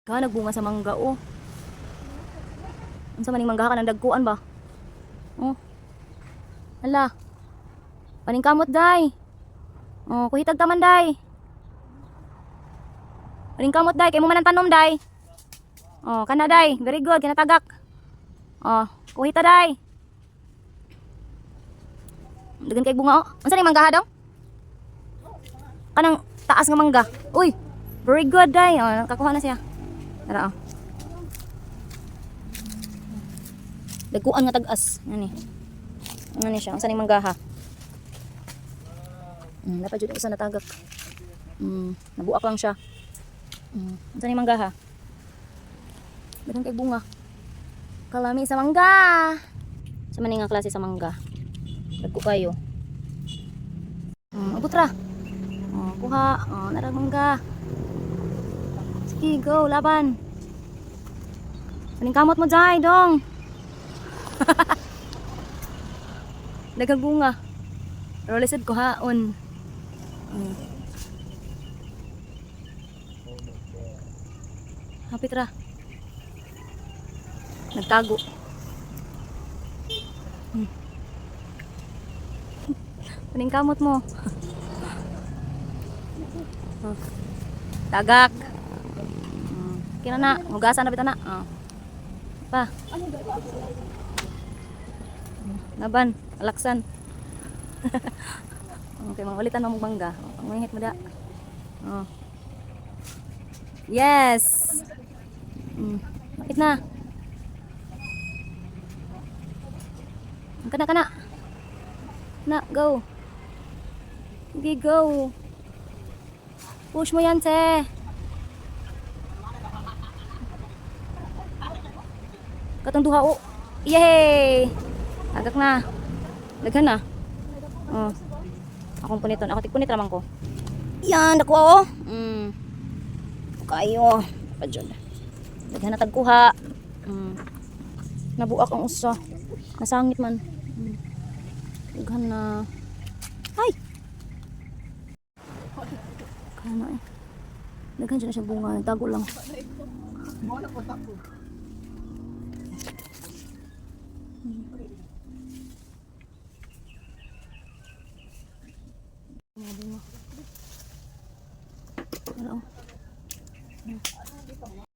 Ka nagbunga sa mangga oh. Unsa maning mangga ka nang dagkuan ba? Oh. Hala. Paning kamot day. Oh, kuhitag taman day. Paning kamot day kay mo man ang tanom day. Oh, kana day. Very good, kinatagak. Oh, kuhita day. Dagan kay bunga oh. Unsa ning mangga dong? Kanang taas nga mangga. Uy. Very good day. Oh, nakakuha na siya. Tara oh. Dagkuan nga tagas. Ani. Ano siya? Unsa ning manggaha? Dapat jud isa natagak. Nabuak lang siya. Unsa ning manggaha? Daghang kay bunga. Kalami sa mangga. Sa maning nga klase sa mangga. Dagko kayo. Abot ra. Kuha. Narang mangga. Sige, go, laban. Maning kamot mo jay, dong. Daghang bunga. Pero lisod ko haon. Hapit ra. Nagtago. Maning kamot mo. Tagak. Kina na, hugasan na bita na. Pa. Laban, alaksan. Okay, mangulitan mo mangga. Pangungit mo da. Yes. Kapit na. Kana. Na, go. Sige, go. Push mo yan, te. Katong duha o. Yay! Agak na. Daghan na. Akong puniton. Ako tigpunit naman ko. Yan, nakuha o. Kayo. Padyon. Daghan na tagkuha. Nabuak ang usa. Nasangit man. Daghan na. Ay! Kana eh. Daghan dyan na siya bunga. Tago lang. Bunga. Wala oh.